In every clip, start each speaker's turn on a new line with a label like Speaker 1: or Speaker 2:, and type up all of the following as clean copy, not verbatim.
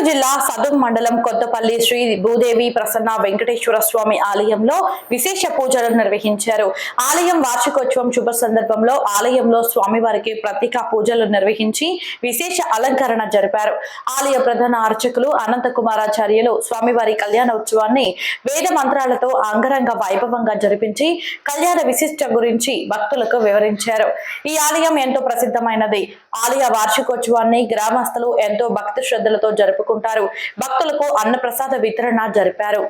Speaker 1: జిల్లా సదుం మండలం కొత్తపల్లి శ్రీ భూదేవి ప్రసన్న వెంకటేశ్వర స్వామి ఆలయంలో విశేష పూజలు నిర్వహించారు. ఆలయం వార్షికోత్సవం శుభ సందర్భంలో ఆలయంలో స్వామివారికి ప్రత్యేక పూజలు నిర్వహించి విశేష అలంకరణ జరిపారు. ఆలయ ప్రధాన అర్చకులు అనంత కుమారాచార్యులు స్వామివారి కళ్యాణ ఉత్సవాన్ని వేద మంత్రాలతో అంగరంగ వైభవంగా జరిపించి కళ్యాణ విశిష్ట గురించి భక్తులకు వివరించారు. ఈ ఆలయం ఎంతో ప్రసిద్ధమైనది. ఆలయ వార్షికోత్సవాన్ని గ్రామస్తులు ఎంతో భక్తి శ్రద్ధలతో జరుపుకుంటారు. భక్తులకు అన్నప్రసాద వితరణ జరిపారు.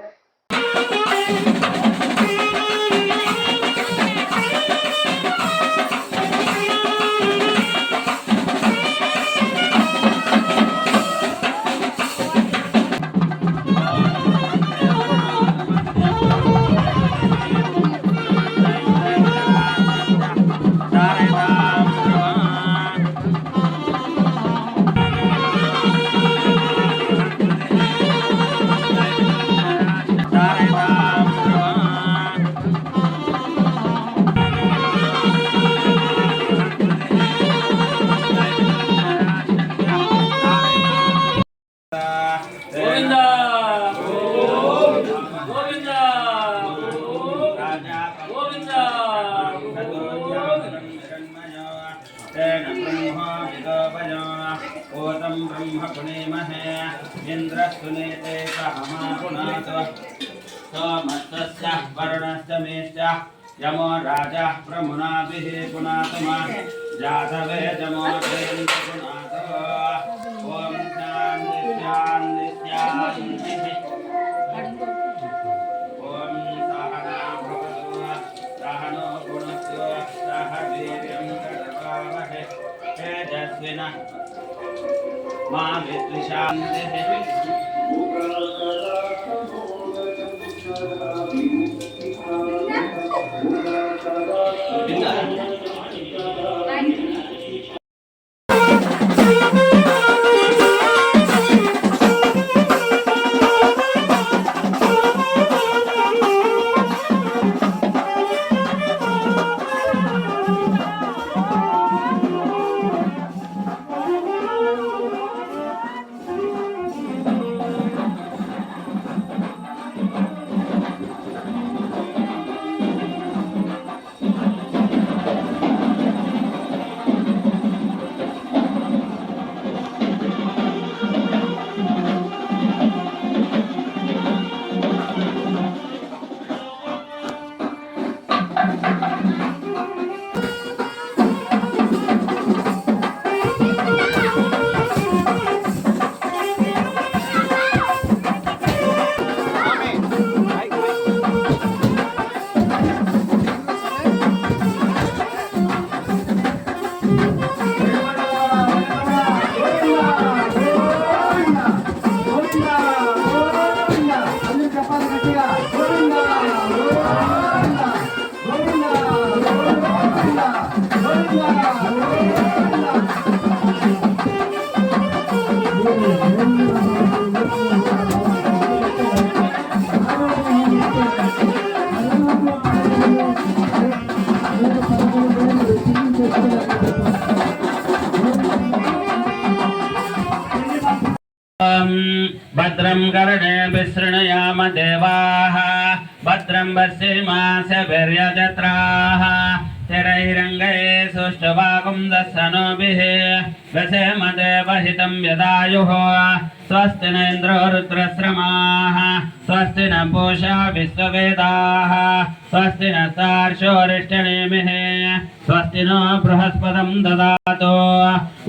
Speaker 2: ओतं ब्रह्म पुनेमहे इन्द्रस्तुनेते सहमापुनात सोमस्तस्य वरुणस्य मेश्च यमो राजः प्रमुनाभिः पुनातमा जातवे जमो पुनात ॐ शान्ति शान्ति शान्तिः ॐ सहना भवतु सहनो भुनक्तु सह वीर्यं करवावहै तेजस्विनः मा विद्विषान्तिः भद्रं कर्णेभिः शृणुयाम देवाः भद्रं पश्येमाशभिर्यजत्राः स्थिरैरङ्गैः सुष्ठुवागुंसनोभिः दशेम देवहितं यदायुः स्वस्ति न इन्द्रो रुद्रश्रमाः स्वस्ति न पूषा विश्ववेदाः स्वस्ति न सार्षोरिष्टनेमिः स्वस्ति नो बृहस्पतिं ददातु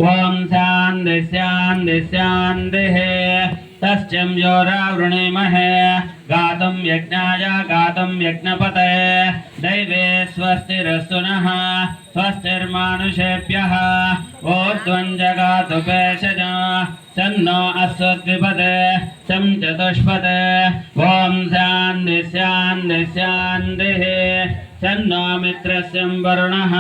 Speaker 2: ॐ शान्ति शान्ति शान्तिः तस्यं योरावृणीमहे गातुं यज्ञाय गातुं यज्ञपते दैवे स्वस्तिरस्तु नः स्वस्तिर्मानुषेभ्यः ऊर्ध्वं जगातु भेषजा चन्नो अश्वद्विपदे चं चतुष्पदे ॐ शान्ति शान्ति शान्तिः चन्नो मित्रस्यं वरुणः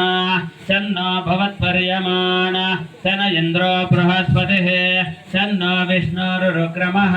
Speaker 2: चन्नो भवत्पर्यमाण सन इन्द्रो बृहस्पतिः चन्नो विष्णुरुक्रमः।